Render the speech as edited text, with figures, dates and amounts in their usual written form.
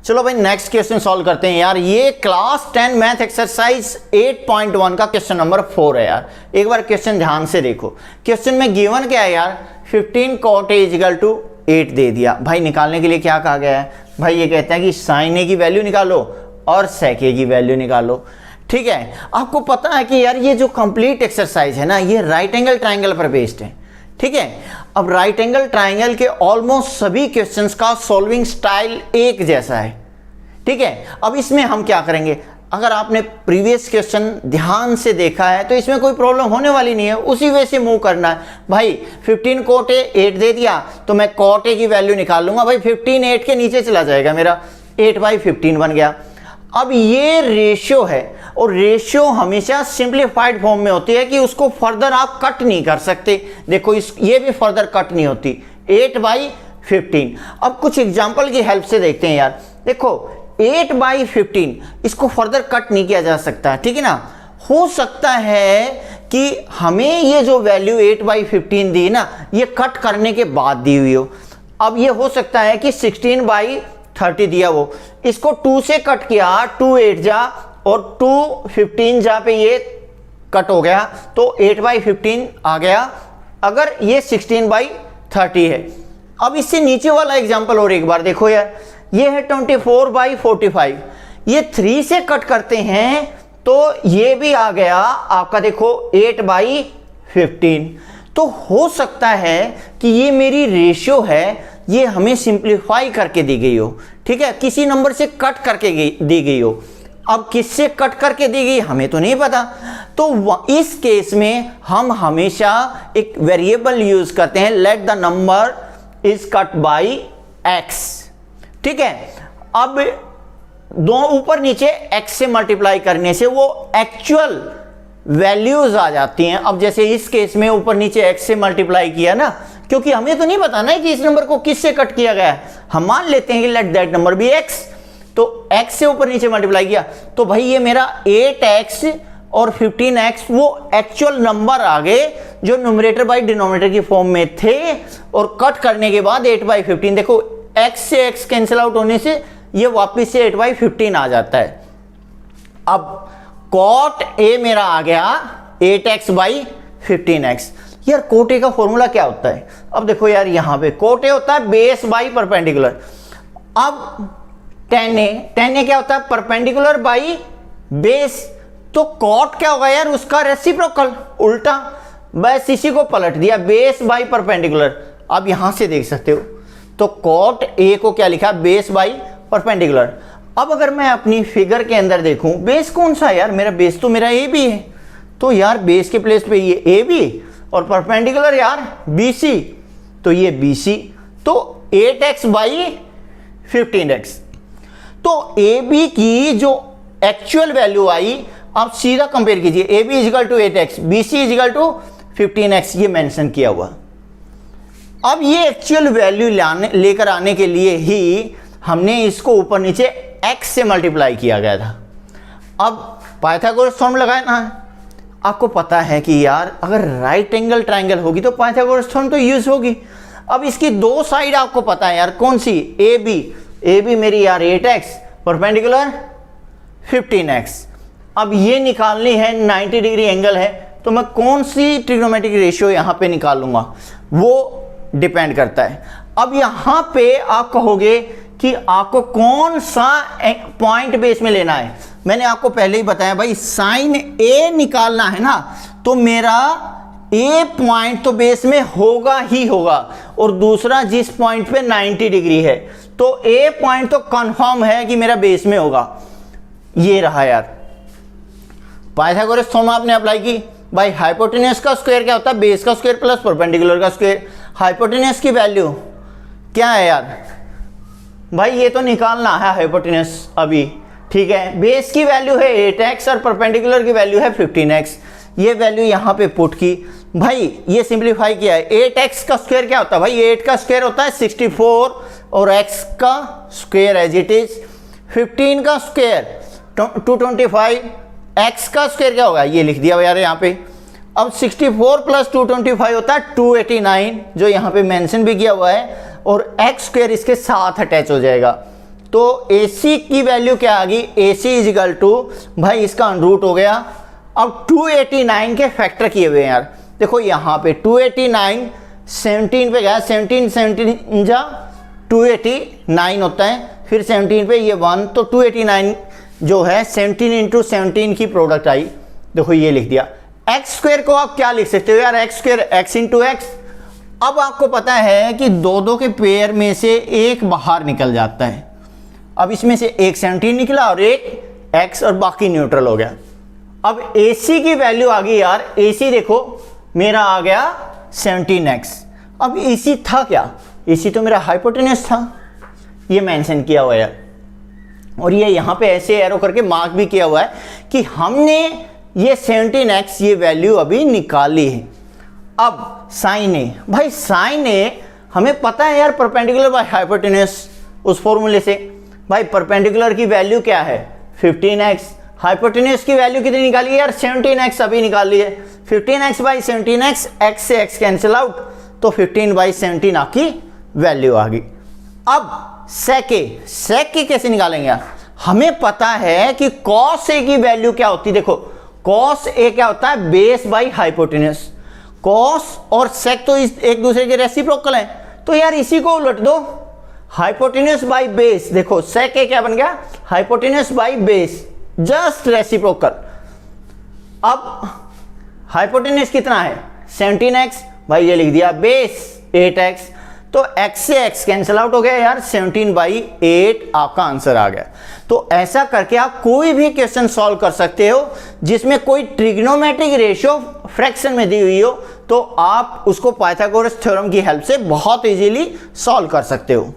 चलो भाई next question solve करते हैं यार। ये क्लास 10 मैथ एक्सरसाइज 8.1 का क्वेश्चन नंबर 4 है यार। एक बार क्वेश्चन ध्यान से देखो। क्वेश्चन में गिवन क्या है यार, 15 cot A इक्वल टू 8 दे दिया। भाई निकालने के लिए क्या कहा गया है, भाई ये कहता है कि साइन A की वैल्यू निकालो और सेक A की वैल्यू निकालो। ठीक है, आपको पता है कि यार ये जो कंप्लीट एक्सरसाइज है ना, ये राइट एंगल ट्राइंगल पर बेस्ड है। ठीक है, अब राइट एंगल ट्राइंगल के ऑलमोस्ट सभी क्वेश्चंस का सॉल्विंग स्टाइल एक जैसा है। ठीक है, अब इसमें हम क्या करेंगे, अगर आपने प्रीवियस क्वेश्चन ध्यान से देखा है तो इसमें कोई प्रॉब्लम होने वाली नहीं है, उसी वे से मूव करना है। भाई 15 cot A 8 दे दिया तो मैं cot A की वैल्यू निकाल लूंगा। भाई 15 8 के नीचे चला जाएगा, मेरा 8/15 बन गया। अब ये रेशियो है और रेशियो हमेशा सिंप्लीफाइड फॉर्म में होती है कि उसको फर्दर आप कट नहीं कर सकते। देखो ये भी फर्दर कट नहीं होती, 8/15। अब कुछ एग्जांपल की हेल्प से देखते हैं यार। देखो 8/15 इसको फर्दर कट नहीं किया जा सकता, ठीक है ना। हो सकता है कि हमें ये जो वैल्यू 8/15 दी ना, ये कट करने के बाद दी हुई हो। अब ये हो सकता है कि 16/30 दिया वो, इसको 2 से कट किया, 2 8 जा और 2 15 जा पे ये कट हो गया तो 8/15 आ गया। अगर ये 16/30 है। अब इससे नीचे वाला एग्जांपल और एक बार देखो यार, ये है 24/45, ये 3 से कट करते हैं तो ये भी आ गया आपका देखो 8/15। तो हो सकता है कि ये मेरी रेशियो है, ये हमें सिंप्लीफाई करके दी गई हो। ठीक है, किसी नंबर से कट करके दी गई हो। अब किससे कट करके दी गई हमें तो नहीं पता, तो इस केस में हम हमेशा एक वेरिएबल यूज करते हैं, let the number is cut by x। ठीक है, अब दो ऊपर नीचे x से मल्टीप्लाई करने से वो एक्चुअल वैल्यूज आ जाती हैं। अब जैसे इस केस में ऊपर नीचे x से मल्टीप्लाई किया ना, क्योंकि हमें तो नहीं पता ना कि इस नंबर को किससे कट किया गया है, हम मान लेते हैं कि let that number be x। तो x से ऊपर नीचे मल्टीप्लाई किया तो भाई ये मेरा 8x और 15x वो एक्चुअल नंबर आ गए जो न्यूमरेटर बाई डिनोमिनेटर की फॉर्म में थे, और कट करने के बाद 8/15। देखो x से x कैंसिल आउट होने से ये वापस से 8/15 आ जाता है। अब cot A मेरा आ गया 8x/15x। यार cot A का फॉर्मूला क्या होता है, अब देखो यार यहाँ पे cot A होता है बेस बाई परपेंडिकुलर। अब tan A क्या होता है, परपेंडिकुलर बाई बेस। तो cot क्या होगा यार, उसका रेसिप्रोकल, उल्टा। बस इसी को पलट दिया, बेस बाई परपेंडिकुलर। अब यहां से देख सकते हो तो cot A को क्या लिखा, बेस बाई परपेंडिकुलर। अब अगर मैं अपनी फिगर के अंदर देखूं, बेस कौन सा है यार, मेरा बेस तो मेरा AB है, तो यार बेस के प्लेस पे ये AB और परपेंडिकुलर यार BC, तो ये BC, तो 8x/15x। तो AB की जो एक्चुअल वैल्यू आई, आप सीधा कंपेयर कीजिए, AB equal to 8x, BC equal to 15x, ये मेंशन किया हुआ। अब ये एक्चुअल वैल्यू लेकर आने के लिए ही हमने इसको ऊपर नीचे x से मल्टीप्लाई किया गया था। अब पाइथागोरस थ्योरम लगाना है। आपको पता है कि यार अगर राइट एंगल ट्राइंगल होगी तो पाइथागोरस थ्योरम तो यूज होगी। अब इसकी दो साइड आपको पता है यार, कौन सी, AB मेरी यार 8x, परपेंडिकुलर 15x। अब ये निकालनी है, 90 डिग्री एंगल है, तो मैं कौन सी ट्रिग्नोमेट्रिक रेशियो यहां पे निकाल लूंगा वो डिपेंड करता है। अब यहां पे आप कहोगे कि आपको कौन सा पॉइंट बेस में लेना है। मैंने आपको पहले ही बताया भाई, साइन A निकालना है ना, तो मेरा A पॉइंट तो बेस में होगा ही होगा, और दूसरा जिस पॉइंट पे 90 डिग्री है, तो A पॉइंट तो कंफर्म है कि मेरा बेस में होगा। ये रहा यार, पाइथागोरस थ्योरम आपने अप्लाई की। भाई हाइपोटेन्यूज का स्क्वायर क्या होता है, बेस का स्क्वायर प्लस परपेंडिकुलर का स्क्वायर। हाइपोटेन्यूज की वैल्यू क्या है यार, भाई ये तो निकालना है हाइपोटेन्यूज अभी, ठीक है। बेस की वैल्यू है 8x और परपेंडिकुलर की वैल्यू है 15x। ये वैल्यू यहाँ पे पुट की, भाई ये सिंप्लीफाई किया है। 8x का स्क्वायर क्या होता है, भाई 8 का स्क्वायर होता है 64 और x का स्क्वायर एज इट इज 15 का स्क्वायर 225, x का स्क्वायर क्या होगा, ये लिख दिया यार यहाँ पे। अब 64 प्लस 225 होता है 289, जो यहाँ पे मेंशन भी किया हुआ है, और x स्क्वायर इसके साथ अटैच हो जाएगा, तो तो AC की वैल्यू क्या आ गई, AC इज इक्वल टू भाई इसका अंडरूट हो गया। अब 289 के फैक्टर किए हुए हैं यार, देखो यहाँ पे 289 17 पे गया, 17 जा 289 होता है, फिर 17 पे ये 1, तो 289 जो है 17 इंटू 17 की प्रोडक्ट आई, देखो ये लिख दिया। एक्स स्क्वायर को आप क्या लिख सकते हो यार, x square x into x. अब आपको पता है कि दो के पेयर में से एक बाहर निकल जाता है, अब इसमें से एक 17 निकला और एक एक्स और बाकी न्यूट्रल हो गया। अब AC की वैल्यू आ गई यार, AC देखो मेरा आ गया 17x। अब AC था क्या, AC तो मेरा हाइपोटेन्यूस था, ये मेंशन किया हुआ है और ये यहाँ पे ऐसे एरो करके मार्क भी किया हुआ है कि हमने ये 17x ये वैल्यू अभी निकाली है। अब साइन ए, भाई साइन ए हमें पता है यार परपेंडिकुलर बाय हाइपोटेन्यूस, उस फॉर्मूले से भाई परपेंडिकुलर की वैल्यू क्या है 15x, हाइपोटेन्यूस की वैल्यू कितनी निकाली है यार 17x अभी निकाली है। 15x बाई 17x, x से x कैंसिल आउट, तो 15 बाई 17 आपकी वैल्यू आ गई। अब सेक ए कैसे निकालेंगे यार, हमें पता है कि cos a की वैल्यू क्या होती है, देखो cos a क्या होता है बेस बाई हाइपोटेन्यूस, cos और sec तो एक दूसरे के रेसिप्रोकल हैं, तो यार इसी को उलट दो, हाइपोटेन्यूस बाई बेस, देखो sec a क्या बन गया hypotenuse by base, just reciprocal. अब हाइपोटेन्यूस कितना है 17x, भाई ये लिख दिया बेस 8x, तो x से x कैंसिल आउट हो गया यार, 17/8 आपका आंसर आ गया। तो ऐसा करके आप कोई भी क्वेश्चन सॉल्व कर सकते हो जिसमें कोई ट्रिग्नोमेट्रिक रेशियो फ्रैक्शन में दी हुई हो, तो आप उसको पाइथागोरस थ्योरम की हेल्प से बहुत इजीली सॉल्व कर सकते हो।